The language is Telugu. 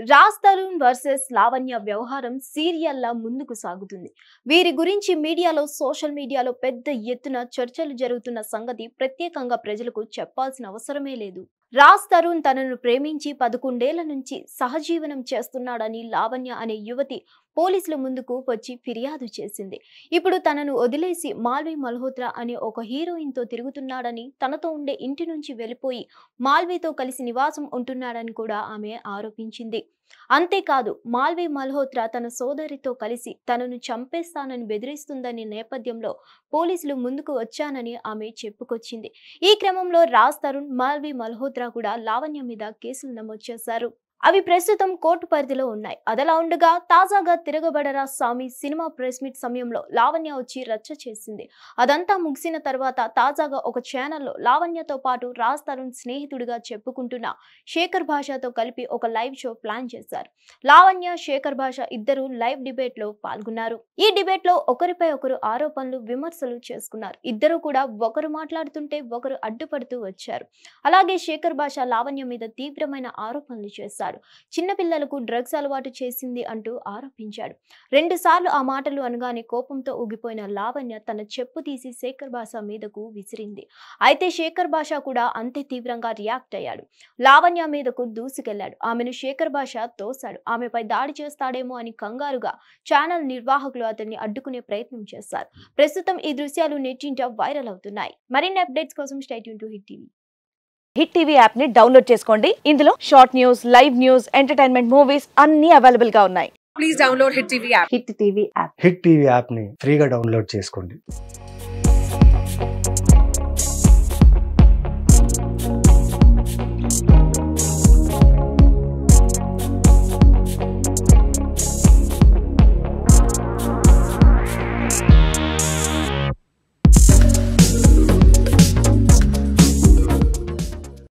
రాజ్ తరుణ్ వర్సెస్ లావణ్య వ్యవహారం సీరియల్లా ముందుకు సాగుతుంది. వీరి గురించి మీడియాలో, సోషల్ మీడియాలో పెద్ద ఎత్తున చర్చలు జరుగుతున్న సంగతి ప్రత్యేకంగా ప్రజలకు చెప్పాల్సిన అవసరమే లేదు. రాజ్ తరుణ్ తనను ప్రేమించి 11 ఏళ్ల నుంచి సహజీవనం చేస్తున్నాడని లావణ్య అనే యువతి పోలీసుల ముందుకు వచ్చి ఫిర్యాదు చేసింది. ఇప్పుడు తనను వదిలేసి మాల్వి మల్హోత్రా అనే ఒక హీరోయిన్ తో తిరుగుతున్నాడని, తనతో ఉండే ఇంటి నుంచి వెళ్లిపోయి మాల్వితో కలిసి నివాసం ఉంటున్నాడని కూడా ఆమె ఆరోపించింది. అంతేకాదు, మాల్వి మల్హోత్రా తన సోదరితో కలిసి తనను చంపేస్తానని బెదిరిస్తుందనే నేపథ్యంలో పోలీసులు ముందుకు వచ్చానని ఆమె చెప్పుకొచ్చింది. ఈ క్రమంలో రాజ్ తరుణ్, మాల్వి మల్హోత్రా కూడా లావణ్య మీద కేసులు నమోదు చేశారు. అవి ప్రస్తుతం కోర్టు పరిధిలో ఉన్నాయి. అదలా ఉండగా తాజాగా తిరగబడరా స్వామి సినిమా ప్రెస్ మీట్ సమయంలో లావణ్య వచ్చి రచ్చ చేసింది. అదంతా ముగిసిన తర్వాత తాజాగా ఒక ఛానల్లో లావణ్యతో పాటు రాజ్ తరుణ్ స్నేహితుడిగా చెప్పుకుంటున్న శేఖర్ భాషతో కలిపి ఒక లైవ్ షో ప్లాన్ చేశారు. లావణ్య, శేఖర్ భాష ఇద్దరు లైవ్ డిబేట్ లో పాల్గొన్నారు. ఈ డిబేట్ లో ఒకరిపై ఒకరు ఆరోపణలు, విమర్శలు చేసుకున్నారు. ఇద్దరు కూడా ఒకరు మాట్లాడుతుంటే ఒకరు అడ్డుపడుతూ వచ్చారు. అలాగే శేఖర్ భాష లావణ్య మీద తీవ్రమైన ఆరోపణలు చేశారు. చిన్నపిల్లలకు డ్రగ్స్ అలవాటు చేసింది అంటూ ఆరోపించాడు. 2 సార్లు ఆ మాటలు అనగానే కోపంతో ఊగిపోయిన లావణ్య తన చెప్పు తీసి శేఖర్ భాష మీదకు విసిరింది. అయితే శేఖర్ భాష కూడా అంతే తీవ్రంగా రియాక్ట్ అయ్యాడు. లావణ్య మీదకు దూసుకెళ్లాడు. ఆమెను శేఖర్ భాష తోశాడు. ఆమెపై దాడి చేస్తాడేమో అని కంగారుగా ఛానల్ నిర్వాహకులు అతన్ని అడ్డుకునే ప్రయత్నం చేశారు. ప్రస్తుతం ఈ దృశ్యాలు నెట్టింట వైరల్ అవుతున్నాయి. మరిన్ని అప్డేట్స్ కోసం stay tune to hit TV. Hit TV app ని డౌన్లోడ్ చేసుకోండి. ఇందులో short news, live news, entertainment movies అన్ని అవైలబుల్ గా ఉన్నాయి. Please download Hit TV app. Hit TV app hit TV యాప్ని ఫ్రీగా డౌన్లోడ్ చేసుకోండి.